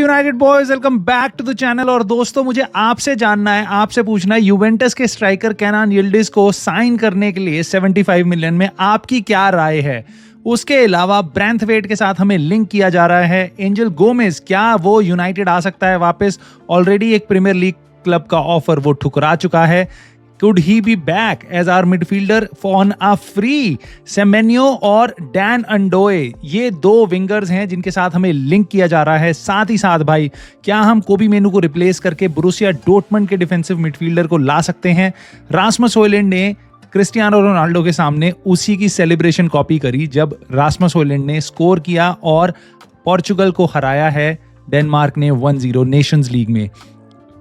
United boys, welcome back to the channel. और दोस्तों, मुझे आपसे जानना है, आपसे पूछना है, यूवेंटस के स्ट्राइकर केनान यिल्डिज को साइन करने के लिए 75 मिलियन में आपकी क्या राय है। उसके अलावा ब्रैंथवेट के साथ हमें लिंक किया जा रहा है। एंजल गोमेज, क्या वो यूनाइटेड आ सकता है वापस? ऑलरेडी एक प्रीमियर लीग क्लब का ऑफर वो ठुकरा चुका है। Could he be back as our midfielder on a free? Semenyo और डैन अंडोए, ये दो विंगर्स हैं जिनके साथ हमें लिंक किया जा रहा है। साथ ही साथ भाई, क्या हम कोबी मेनू को रिप्लेस करके बोरुसिया डॉर्टमंड के डिफेंसिव मिडफील्डर को ला सकते हैं? रासमस हॉयलैंड ने क्रिस्टियानो रोनाल्डो के सामने उसी की सेलिब्रेशन कॉपी करी जब रासमस हॉयलैंड ने स्कोर किया और पोर्चुगल को हराया है डेनमार्क ने 1-0 नेशंस लीग में।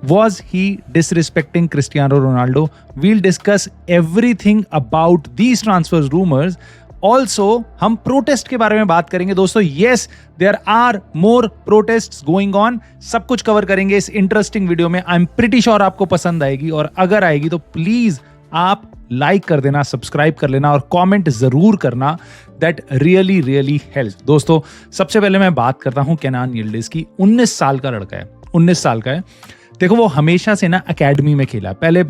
Was he disrespecting Cristiano Ronaldo? We'll discuss everything about these transfers rumors. Also, हम प्रोटेस्ट के बारे में बात करेंगे दोस्तों। Yes, there are more protests going on. सब कुछ कवर करेंगे इस इंटरेस्टिंग वीडियो में। I'm pretty sure आपको पसंद आएगी, और अगर आएगी तो प्लीज आप लाइक कर देना, सब्सक्राइब कर लेना और कमेंट जरूर करना। That really really help. दोस्तों, सबसे पहले मैं बात करता हूं केनान यिल्डिज की। 19 साल का लड़का है, 19 साल का है। देखो, वो हमेशा से ना अकेडमी में खेला। पहले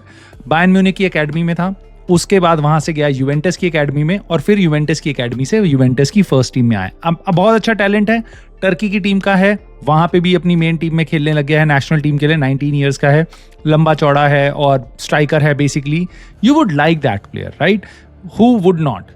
बायर्न म्यूनिख की अकेडमी में था, उसके बाद वहां से गया यूवेंटस की अकेडमी में, और फिर यूवेंटस की अकेडमी से यूवेंटस की फर्स्ट टीम में आया। अब बहुत अच्छा टैलेंट है, टर्की की टीम का है, वहां पे भी अपनी मेन टीम में खेलने लग गया है नेशनल टीम के लिए। 19 ईयर्स का है, लंबा चौड़ा है और स्ट्राइकर है basically. You would like that player, right? Who would not?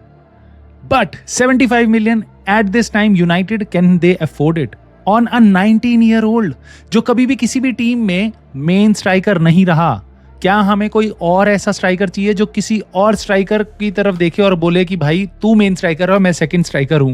But 75 million at this time United, can they afford it on a 19-year-old जो कभी भी किसी भी टीम में मेन स्ट्राइकर नहीं रहा? क्या हमें कोई और ऐसा स्ट्राइकर चाहिए जो किसी और स्ट्राइकर की तरफ देखे और बोले कि भाई तू मेन स्ट्राइकर है, मैं सेकंड स्ट्राइकर हूं?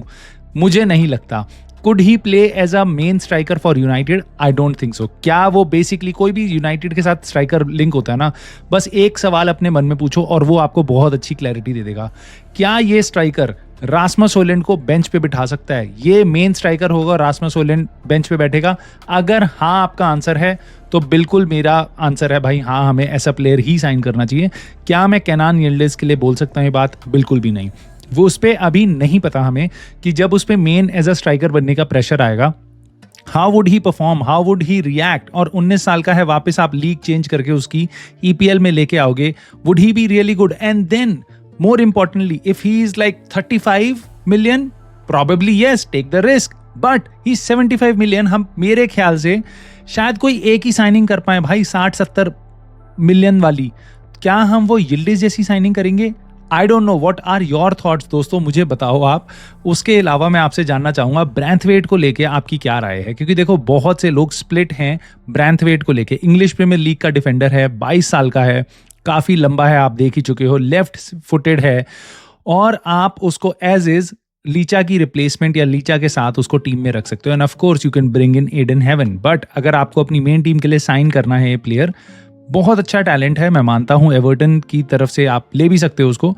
मुझे नहीं लगता। Could he play as a main striker for United? I don't think so. क्या वो बेसिकली, कोई भी यूनाइटेड के साथ स्ट्राइकर लिंक होता है ना, बस एक सवाल अपने मन में पूछो और वो आपको बहुत अच्छी क्लैरिटी दे देगा। क्या ये स्ट्राइकर रासमस हॉयलैंड को बेंच पे बिठा सकता है? ये मेन स्ट्राइकर होगा, रासमस हॉयलैंड बेंच पे बैठेगा? अगर हाँ आपका आंसर है तो बिल्कुल मेरा आंसर है भाई हाँ, हमें ऐसा प्लेयर ही साइन करना चाहिए। क्या मैं केनान यिल्डिज के लिए बोल सकता हूँ ये बात? बिल्कुल भी नहीं। वो उस पर अभी नहीं पता हमें कि जब उस पर मेन एज अ स्ट्राइकर बनने का प्रेशर आएगा, how would he perform, how would he react. और 19 साल का है, वापस आप लीग चेंज करके उसकी EPL में लेके आओगे, would he be really good? And then more importantly, if he is like 35 million, probably yes, take the risk, but he's 75 million। हम मेरे ख्याल से शायद कोई एक ही साइनिंग कर पाए भाई 60-70 मिलियन वाली। क्या हम वो यिल्डिज जैसी साइनिंग करेंगे? I don't know. What are your thoughts दोस्तों, मुझे बताओ आप। उसके अलावा मैं आपसे जानना चाहूंगा ब्रैंथवेट को लेके आपकी क्या राय है, क्योंकि देखो बहुत से लोग स्प्लिट हैं ब्रैंथवेट को लेके। इंग्लिश प्रीमियर लीग का डिफेंडर है, 22 साल का है, काफी लंबा है, आप देख ही चुके हो, लेफ्ट फुटेड है, और आप उसको एज इज लीचा की रिप्लेसमेंट या लीचा के साथ उसको टीम में रख सकते हो। And of course you can bring in Ayden Heaven. But अगर आपको अपनी मेन टीम के लिए साइन करना है, ये प्लेयर बहुत अच्छा टैलेंट है, मैं मानता हूं। एवर्टन की तरफ से आप ले भी सकते हो उसको।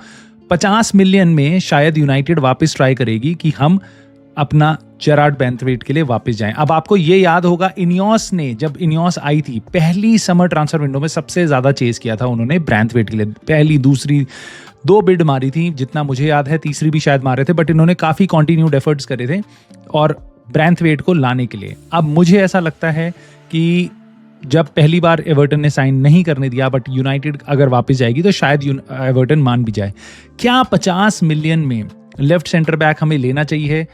50 मिलियन में शायद यूनाइटेड वापस ट्राई करेगी कि हम अपना जेरार्ड ब्रैंथवेट के लिए वापस जाएं। अब आपको ये याद होगा, इनियोस ने, जब इनियोस आई थी पहली समर ट्रांसफर विंडो में, सबसे ज्यादा चेज किया था उन्होंने ब्रैंथवेट के लिए। पहली, दूसरी, 2 बिड मारी थी जितना मुझे याद है, तीसरी भी शायद मारे थे, बट इन्होंने काफी कॉन्टिन्यूड एफर्ट्स करे थे और ब्रैंथवेट को लाने के लिए। अब मुझे ऐसा लगता है कि जब पहली बार एवर्टन ने साइन नहीं करने दिया, बट यूनाइटेड अगर वापस जाएगी तो शायद एवर्टन मान भी जाए। क्या 50 मिलियन में लेफ्ट सेंटर बैक हमें लेना चाहिए?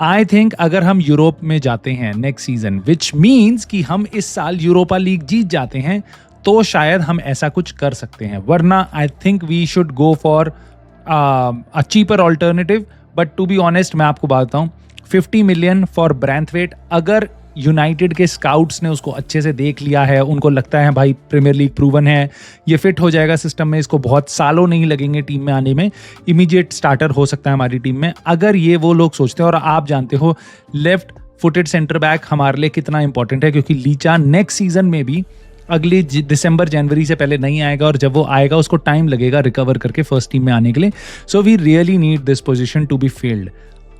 आई थिंक अगर हम यूरोप में जाते हैं नेक्स्ट सीजन, विच मीन्स कि हम इस साल यूरोपा लीग जीत जाते हैं, तो शायद हम ऐसा कुछ कर सकते हैं। वरना I think we should go for a cheaper alternative. But to be honest, मैं आपको बात बताऊं, 50 मिलियन फॉर ब्रैंथवेट, अगर यूनाइटेड के स्काउट्स ने उसको अच्छे से देख लिया है, उनको लगता है भाई प्रीमियर लीग प्रूवन है, ये फिट हो जाएगा सिस्टम में, इसको बहुत सालों नहीं लगेंगे टीम में आने में, इमीडिएट स्टार्टर हो सकता है हमारी टीम में, अगर ये वो लोग सोचते हैं। और आप जानते हो लेफ्ट फुटेड सेंटर बैक हमारे लिए कितना इंपॉर्टेंट है, क्योंकि लीचा नेक्स्ट सीजन में भी अगली दिसंबर जनवरी से पहले नहीं आएगा, और जब वो आएगा उसको टाइम लगेगा रिकवर करके फर्स्ट टीम में आने के लिए। So we really need this position to be filled.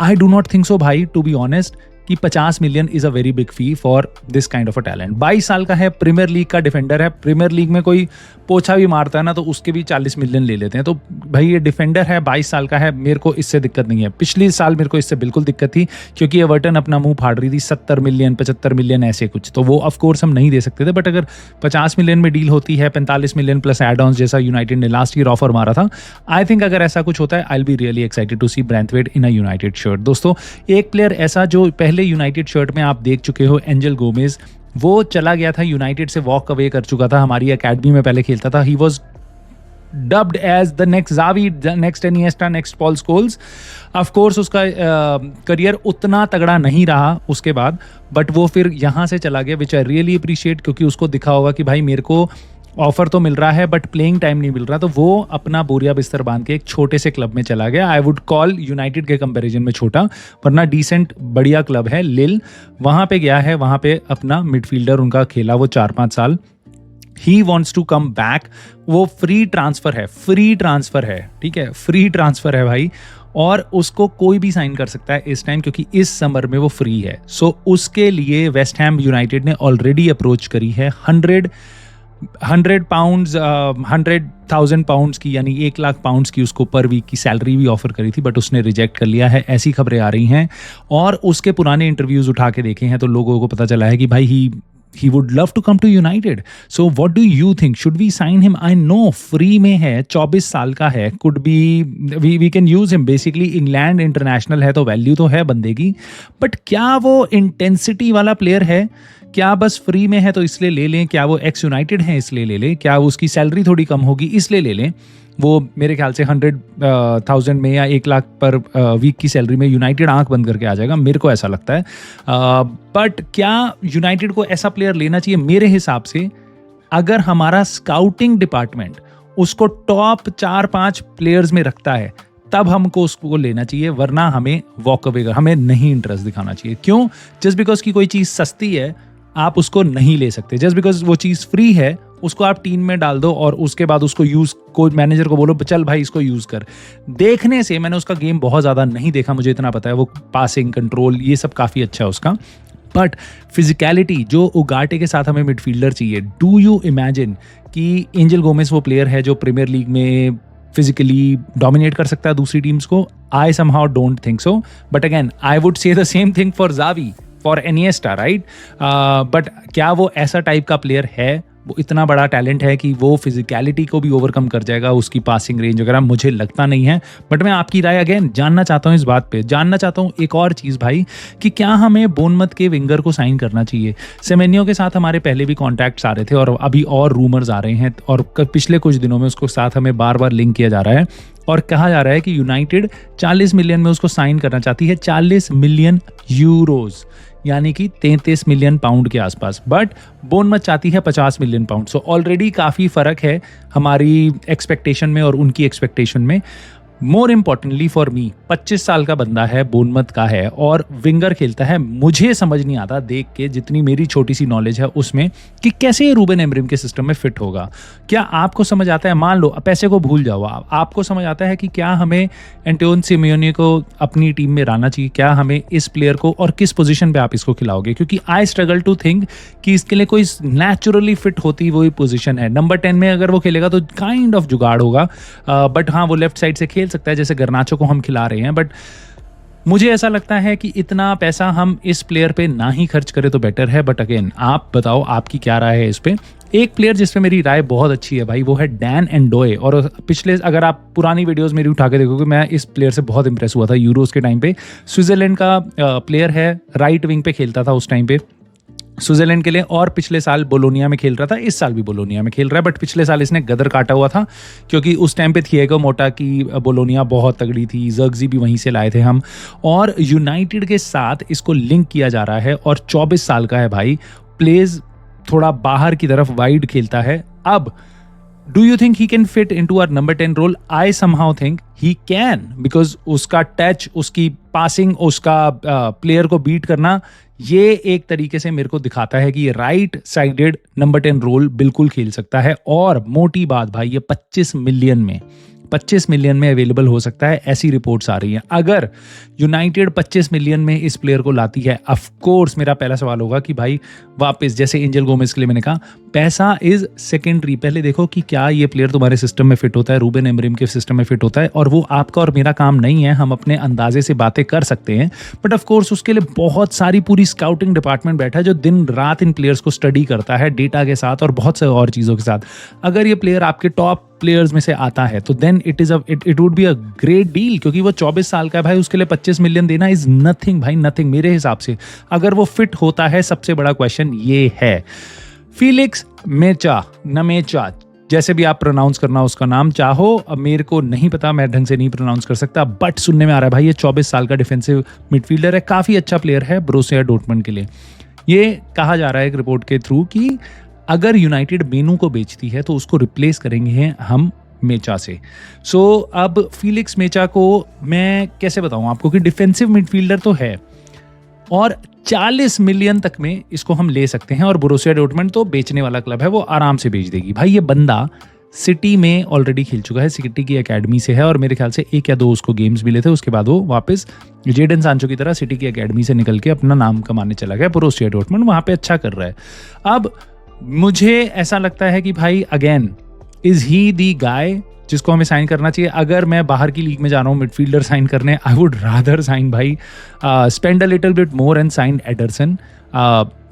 I do not think so भाई, टू बी ऑनेस्ट, कि 50 million is a very big fee for this kind of a talent. 22 साल का है, Premier League का defender है, Premier League में कोई पोछा भी मारता है ना तो उसके भी 40 मिलियन ले लेते हैं। तो भाई ये डिफेंडर है, 22 साल का है, मेरे को इससे दिक्कत नहीं है। पिछले साल मेरे को इससे बिल्कुल दिक्कत थी क्योंकि एवर्टन अपना मुंह फाड़ रही थी, 70 मिलियन 75 मिलियन ऐसे कुछ, तो वो ऑफकोर्स हम नहीं दे सकते थे। बट अगर 50 मिलियन में डील होती है, 45 मिलियन प्लस एड ऑन्स जैसा यूनाइटेड ने लास्ट ईयर ऑफर मारा था, आई थिंक अगर ऐसा कुछ होता है I will be really excited to see Branthwaite in a United shirt. दोस्तों एक प्लेयर ऐसा जो पहले यूनाइटेड शर्ट में आप देख चुके हो, एंजल गोमेज, वो चला गया था यूनाइटेड से, वॉक अवे कर चुका था, हमारी एकेडमी में पहले खेलता था। He was dubbed as the next Xavi, the next Iniesta, next Paul Scholes. Of course उसका करियर उतना तगड़ा नहीं रहा उसके बाद, बट वो फिर यहाँ से चला गया, विच आई रियली अप्रिशिएट, क्योंकि उसको दिखा होगा कि भाई मेरे को ऑफर तो मिल रहा है बट प्लेइंग टाइम नहीं मिल रहा, तो वो अपना बोरिया बिस्तर बांध के एक छोटे से क्लब में चला गया। आई वुड कॉल यूनाइटेड के कंपैरिजन में छोटा, वरना डिसेंट बढ़िया क्लब है लिल, वहाँ पे गया है, वहाँ पे अपना मिडफील्डर उनका खेला वो 4-5 साल। He wants to come back, वो फ्री ट्रांसफर है, ठीक है, फ्री ट्रांसफर है भाई, और उसको कोई भी साइन कर सकता है इस टाइम क्योंकि इस समर में वो फ्री है। सो उसके लिए वेस्ट हैम यूनाइटेड ने ऑलरेडी अप्रोच करी है 100,000 पाउंड्स की, यानी 1 लाख पाउंड्स की उसको पर वीक की सैलरी भी ऑफर करी थी, बट उसने रिजेक्ट कर लिया है, ऐसी खबरें आ रही हैं। और उसके पुराने इंटरव्यूज उठा के देखे हैं तो लोगों को पता चला है कि भाई he would love to come to United. So what do you think? Should we sign him? I know free में है, 24 साल का है, could be we can use him. Basically England international है तो वैल्यू तो है बंदे की, बट क्या वो इंटेंसिटी वाला प्लेयर है? क्या बस फ्री में है तो इसलिए ले लें? क्या वो एक्स यूनाइटेड है इसलिए ले लें? क्या उसकी सैलरी थोड़ी कम होगी इसलिए ले लें? वो मेरे ख्याल से 100,000 में या 1 लाख पर वीक की सैलरी में यूनाइटेड आंख बंद करके आ जाएगा, मेरे को ऐसा लगता है। बट क्या यूनाइटेड को ऐसा प्लेयर लेना चाहिए? मेरे हिसाब से अगर हमारा स्काउटिंग डिपार्टमेंट उसको टॉप 4-5 प्लेयर्स में रखता है तब हमको उसको लेना चाहिए, वरना हमें वॉक अवे हमें नहीं इंटरेस्ट दिखाना चाहिए। क्यों? जस्ट बिकॉज की कोई चीज़ सस्ती है आप उसको नहीं ले सकते, जस्ट बिकॉज वो चीज़ फ्री है उसको आप टीम में डाल दो और उसके बाद उसको यूज़, कोच मैनेजर को बोलो चल भाई इसको यूज़ कर। देखने से, मैंने उसका गेम बहुत ज़्यादा नहीं देखा, मुझे इतना पता है वो पासिंग कंट्रोल ये सब काफ़ी अच्छा है उसका, बट फिजिकलिटी जो उगाटे के साथ हमें मिडफील्डर चाहिए। डू यू इमेजिन कि एंजल गोमेज वो प्लेयर है जो प्रीमियर लीग में फिजिकली डोमिनेट कर सकता है दूसरी टीम्स को? I somehow don't think so, but again I would say the same thing for Xavi, for Iniesta, right? But क्या वो ऐसा टाइप का प्लेयर है? वो इतना बड़ा टैलेंट है कि वो फिजिकलिटी को भी ओवरकम कर जाएगा, उसकी पासिंग रेंज वगैरह? मुझे लगता नहीं है, बट मैं आपकी राय अगेन जानना चाहता हूँ इस बात पे। जानना चाहता हूँ एक और चीज़ भाई, कि क्या हमें बोर्नमथ के विंगर को साइन करना चाहिए? सेमेन्यो के साथ हमारे पहले भी कॉन्टैक्ट्स आ रहे थे और अभी और रूमर्स आ रहे हैं, और पिछले कुछ दिनों में उसको साथ हमें बार बार लिंक किया जा रहा है और कहा जा रहा है कि यूनाइटेड 40 मिलियन में उसको साइन करना चाहती है, 40 मिलियन यूरोज, यानी कि 33 मिलियन पाउंड के आसपास, बट बोर्नमथ चाहती है 50 मिलियन पाउंड। सो ऑलरेडी काफ़ी फ़र्क है हमारी एक्सपेक्टेशन में और उनकी एक्सपेक्टेशन में। मोर इम्पॉर्टेंटली फॉर मी, 25 साल का बंदा है, बोर्नमथ का है और विंगर खेलता है। मुझे समझ नहीं आता देख के, जितनी मेरी छोटी सी नॉलेज है उसमें, कि कैसे ये रूबेन एमरिम के सिस्टम में फिट होगा। क्या आपको समझ आता है? मान लो पैसे को भूल जाओ, आपको समझ आता है कि क्या हमें एंटोन सिमियोनी को अपनी टीम में लाना चाहिए? क्या हमें इस प्लेयर को, और किस पोजीशन पे आप इसको खिलाओगे? क्योंकि आई स्ट्रगल टू थिंक कि इसके लिए कोई नेचुरली फिट होती वही पोजीशन है। नंबर 10 में अगर वो खेलेगा तो काइंड ऑफ जुगाड़ होगा, बट हाँ वो लेफ्ट साइड से खेल सकता है जैसे गर्नाचो को हम खिला रहे हैं। बट मुझे ऐसा लगता है कि इतना पैसा हम इस प्लेयर पे ना ही खर्च करें तो बेटर है। बट अगेन आप बताओ आपकी क्या राय है इस पे। एक प्लेयर जिस पे मेरी राय बहुत अच्छी है भाई, वो है डैन एंडोए। और पिछले, अगर आप पुरानी वीडियोस मेरी उठा के देखोगे, मैं इस प्लेयर से बहुत इंप्रेस हुआ था यूरोस के टाइम पे। स्विट्जरलैंड का प्लेयर है, राइट विंग पे खेलता था उस टाइम पे स्विट्जरलैंड के लिए, और पिछले साल बोलोनिया में खेल रहा था, इस साल भी बोलोनिया में खेल रहा है। बट पिछले साल इसने गदर काटा हुआ था क्योंकि उस टाइम पे थिएगो मोटा की बोलोनिया बहुत तगड़ी थी, ज़र्गज़ी भी वहीं से लाए थे हम, और यूनाइटेड के साथ इसको लिंक किया जा रहा है। और 24 साल का है भाई, प्लेज थोड़ा बाहर की तरफ वाइड खेलता है। अब do you think he can fit into our number 10 role? I somehow think he can, because उसका टच, उसकी पासिंग, उसका प्लेयर को बीट करना, ये एक तरीके से मेरे को दिखाता है कि राइट साइडेड नंबर 10 रोल बिल्कुल खेल सकता है। और मोटी बात भाई, ये 25 मिलियन में 25 मिलियन में अवेलेबल हो सकता है, ऐसी रिपोर्ट्स आ रही हैं। अगर यूनाइटेड 25 मिलियन में इस प्लेयर को लाती है, ऑफ कोर्स मेरा पहला सवाल होगा कि भाई वापस, जैसे एंजल गोमेज के लिए मैंने कहा, पैसा इज सेकेंडरी, पहले देखो कि क्या ये प्लेयर तुम्हारे सिस्टम में फिट होता है, रूबेन एमरिम के सिस्टम में फिट होता है। और वो आपका और मेरा काम नहीं है, हम अपने अंदाजे से बातें कर सकते हैं, बट ऑफ कोर्स उसके लिए बहुत सारी पूरी स्काउटिंग डिपार्टमेंट बैठा है जो दिन रात इन प्लेयर्स को स्टडी करता है डेटा के साथ और बहुत से और चीज़ों के साथ। अगर ये प्लेयर आपके टॉप प्लेयर्स में से आता है तो then it would be a great deal, क्योंकि वो 24 साल का है भाई, उसके लिए 25 मिलियन देना इज नथिंग भाई, नथिंग मेरे हिसाब से, अगर वो फिट होता है। सबसे बड़ा क्वेश्चन ये है, फीलिक्स नमेचा, जैसे भी आप प्रोनाउंस करना उसका नाम चाहो, अब मेरे को नहीं पता, मैं ढंग से नहीं प्रोनाउंस कर सकता, बट सुनने में आ रहा है भाई ये 24 साल का डिफेंसिव मिडफील्डर है, काफ़ी अच्छा प्लेयर है बोरुसिया डॉर्टमुंड के लिए। ये कहा जा रहा है एक रिपोर्ट के थ्रू कि अगर यूनाइटेड मेनू को बेचती है तो उसको रिप्लेस करेंगे हम मेचा से। सो अब फीलिक्स मेचा को मैं कैसे बताऊं आपको कि डिफेंसिव मिडफील्डर तो है और 40 मिलियन तक में इसको हम ले सकते हैं, और बोरुसिया डॉर्टमुंड तो बेचने वाला क्लब है, वो आराम से बेच देगी। भाई ये बंदा सिटी में ऑलरेडी खेल चुका है, सिटी की एकेडमी से है, और मेरे ख्याल से 1 या 2 उसको गेम्स मिले थे, उसके बाद वो वापस जेडन सांचो की तरह सिटी की एकेडमी से निकल के अपना नाम कमाने चला गया। बोरुसिया डॉर्टमुंड वहाँ पे अच्छा कर रहा है। अब मुझे ऐसा लगता है कि भाई अगेन, इज ही दी गाय जिसको हमें साइन करना चाहिए? अगर मैं बाहर की लीग में जा रहा हूँ मिडफील्डर साइन करने, आई वुड रादर साइन भाई, spend a little bit more and sign Ederson.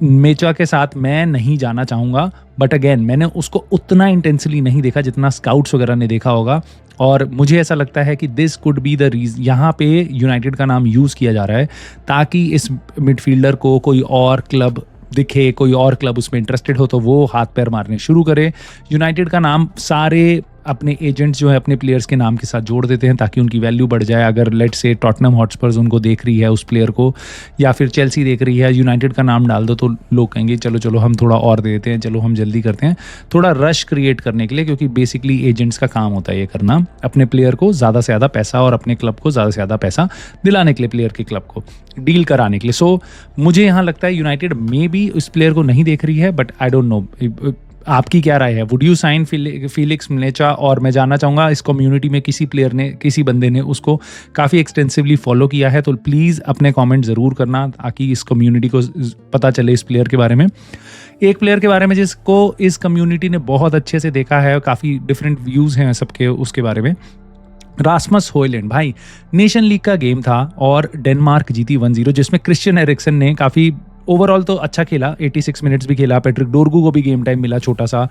Mecha के साथ मैं नहीं जाना चाहूँगा, बट अगेन मैंने उसको उतना इंटेंसली नहीं देखा जितना स्काउट्स वगैरह ने देखा होगा, और मुझे ऐसा लगता है कि this could be the reason, यहाँ पे यूनाइटेड का नाम यूज़ किया जा रहा है ताकि इस मिडफील्डर को कोई और क्लब दिखे, कोई और क्लब उसमें इंटरेस्टेड हो तो वो हाथ पैर मारने शुरू करे। यूनाइटेड का नाम सारे अपने एजेंट्स जो है अपने प्लेयर्स के नाम के साथ जोड़ देते हैं ताकि उनकी वैल्यू बढ़ जाए। अगर लेट से टॉटनहम हॉटस्पर्स उनको देख रही है उस प्लेयर को, या फिर चेल्सी देख रही है, यूनाइटेड का नाम डाल दो तो लोग कहेंगे चलो चलो हम थोड़ा और दे देते हैं, चलो हम जल्दी करते हैं, थोड़ा रश क्रिएट करने के लिए, क्योंकि बेसिकली एजेंट्स का काम होता है ये करना, अपने प्लेयर को ज़्यादा से ज़्यादा पैसा और अपने क्लब को ज़्यादा से ज़्यादा पैसा दिलाने के लिए, प्लेयर के क्लब को डील कराने के लिए। सो मुझे यहाँ लगता है यूनाइटेड मे बी उस प्लेयर को नहीं देख रही है, बट आई डोंट नो, आपकी क्या राय है? Would you sign Felix Mecha? और मैं जानना चाहूँगा इस कम्युनिटी में किसी प्लेयर ने, किसी बंदे ने उसको काफ़ी एक्सटेंसिवली फॉलो किया है, तो प्लीज़ अपने कमेंट ज़रूर करना ताकि इस कम्युनिटी को पता चले इस प्लेयर के बारे में। एक प्लेयर के बारे में जिसको इस कम्युनिटी ने बहुत अच्छे से देखा है, काफ़ी डिफरेंट व्यूज़ हैं सबके उसके बारे में, रास्मस हॉयलैंड। भाई नेशन लीग का गेम था और डेनमार्क जीती 1-0, जिसमें क्रिश्चियन एरिक्सन ने काफ़ी ओवरऑल तो अच्छा खेला, 86 मिनट्स भी खेला, पैट्रिक डोरगू को भी गेम टाइम मिला छोटा सा,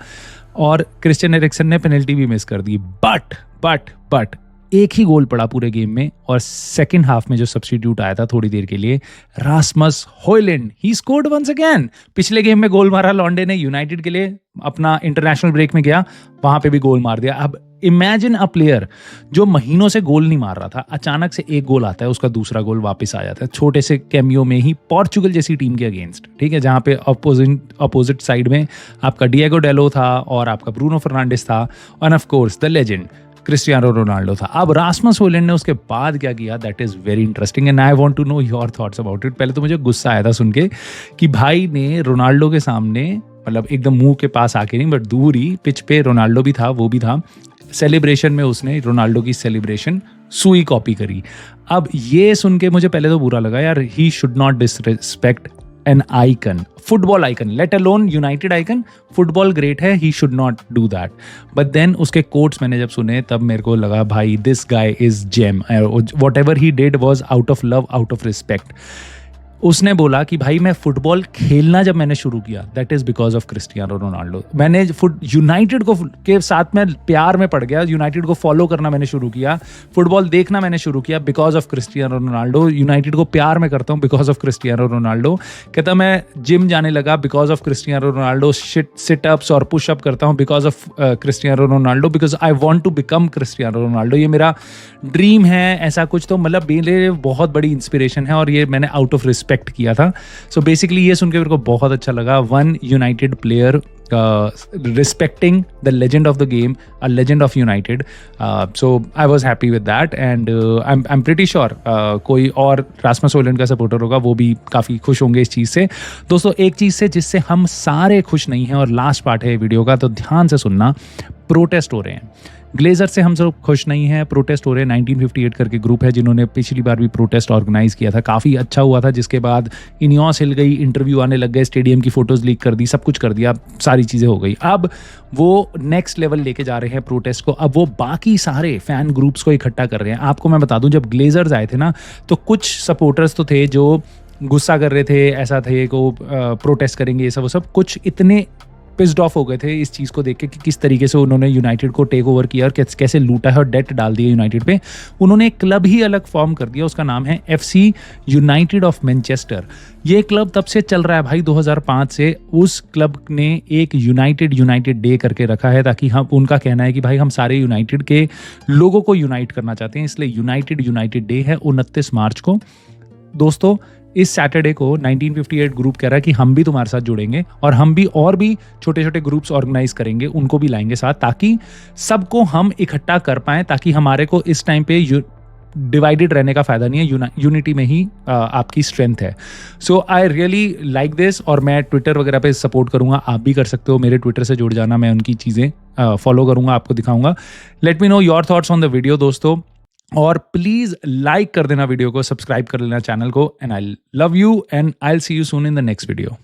और क्रिश्चियन एरिक्सन ने पेनल्टी भी मिस कर दी। बट एक ही गोल पड़ा पूरे गेम में, और सेकंड हाफ में जो सब्स्टिट्यूट आया था थोड़ी देर के लिए, Rasmus Hojlund, he scored once again. पिछले गेम में गोल मारा लॉन्डे ने यूनाइटेड के लिए, अपना इंटरनेशनल ब्रेक में गया, वहां पे भी गोल मार दिया। अब इमेजिन अ प्लेयर जो महीनों से गोल नहीं मार रहा था, अचानक से एक गोल आता है, उसका दूसरा गोल वापस आ जाता है छोटे से कैमियो में ही, पोर्चुगल जैसी टीम के अगेंस्ट, ठीक है, जहां पे अपोजिट साइड में आपका डिएगो डेलो था और आपका ब्रूनो फर्नांडिस था, और of course the legend Cristiano Ronaldo था। अब रास्मस हॉयलैंड ने उसके बाद क्या किया, that is very interesting and I want to know your thoughts about it. पहले तो मुझे गुस्सा आया था सुन के कि भाई ने रोनाल्डो के सामने, मतलब एकदम मुंह के पास आके नहीं बट दूर ही, पिच पे रोनाल्डो भी था, वो भी था, सेलिब्रेशन में उसने रोनाल्डो की सेलिब्रेशन सुई कॉपी करी। अब ये सुन के मुझे पहले तो बुरा लगा यार, he should not disrespect an icon, football icon, let alone United icon, football great है, he should not do that. But then उसके कोट्स मैंने जब सुने तब मेरे को लगा भाई this guy is gem, whatever he did was out of love, out of respect. उसने बोला कि भाई मैं फुटबॉल खेलना जब मैंने शुरू किया, that is because of Cristiano Ronaldo. मैंने यूनाइटेड को के साथ में प्यार में पड़ गया, यूनाइटेड को फॉलो करना मैंने शुरू किया, फुटबॉल देखना मैंने शुरू किया because of Cristiano Ronaldo. United को प्यार में करता हूँ बिकॉज ऑफ क्रिस्टियानो रोनाल्डो। कहता मैं जिम जाने लगा because of Cristiano Ronaldo, situps और पुशअप करता हूँ because of Cristiano Ronaldo, because I want to become Cristiano Ronaldo. ये मेरा ड्रीम है, ऐसा कुछ। तो मतलब मेरे बहुत बड़ी इंस्पिरेशन है और ये मैंने आउट ऑफ रिस्पेक्ट किया था। सो बेसिकली ये सुन के मेरे को बहुत अच्छा लगा, one United player respecting the legend of the game, a legend of United. So I was happy with that and I'm pretty sure कोई और रास्मस हॉयलैंड का सपोर्टर होगा वो भी काफ़ी खुश होंगे इस चीज़ से। दोस्तों एक चीज़ से जिससे हम सारे खुश नहीं हैं और लास्ट पार्ट है वीडियो का, तो ध्यान से सुनना। प्रोटेस्ट हो रहे हैं। ग्लेजर से हम सब खुश नहीं हैं, प्रोटेस्ट हो रहे हैं। 1958 करके ग्रुप है जिन्होंने पिछली बार भी प्रोटेस्ट ऑर्गेनाइज किया था, काफ़ी अच्छा हुआ था, जिसके बाद इनियोस हिल गई, इंटरव्यू आने लग गए, स्टेडियम की फोटोज़ लीक कर दी, सब कुछ कर दिया, सारी चीज़ें हो गई। अब वो नेक्स्ट लेवल लेके जा रहे हैं प्रोटेस्ट को। अब वो बाकी सारे फैन ग्रुप्स को इकट्ठा कर रहे हैं। आपको मैं बता दूं, जब ग्लेजर्स आए थे ना, तो कुछ सपोर्टर्स तो थे जो गुस्सा कर रहे थे, ऐसा थे को प्रोटेस्ट करेंगे, ये सब वो सब, कुछ इतने पिस्ड ऑफ हो गए थे इस चीज़ को देख के कि किस तरीके से उन्होंने यूनाइटेड को टेक ओवर किया और कैसे लूटा है और डेट डाल दिया यूनाइटेड पे। उन्होंने एक क्लब ही अलग फॉर्म कर दिया, उसका नाम है FC यूनाइटेड ऑफ मैनचेस्टर। ये क्लब तब से चल रहा है भाई, 2005 से। उस क्लब ने एक यूनाइटेड डे करके रखा है, ताकि हम, उनका कहना है कि भाई हम सारे यूनाइटेड के लोगों को यूनाइट करना चाहते हैं, इसलिए यूनाइटेड डे है 29 मार्च को। दोस्तों, इस सैटरडे को 1958 ग्रुप कह रहा है कि हम भी तुम्हारे साथ जुड़ेंगे और हम भी और भी छोटे छोटे ग्रुप्स ऑर्गेनाइज करेंगे, उनको भी लाएंगे साथ, ताकि सबको हम इकट्ठा कर पाएं, ताकि हमारे को इस टाइम पे डिवाइडेड रहने का फायदा नहीं है, यूनिटी में ही आपकी स्ट्रेंथ है। सो आई रियली लाइक दिस, और मैं ट्विटर वगैरह पे सपोर्ट करूंगा, आप भी कर सकते हो, मेरे ट्विटर से जुड़ जाना, मैं उनकी चीज़ें फॉलो करूंगा, आपको दिखाऊंगा। Let me know your thoughts on the video दोस्तों, और प्लीज लाइक कर देना वीडियो को, सब्सक्राइब कर लेना चैनल को, and I love you and I will see you soon in the next video.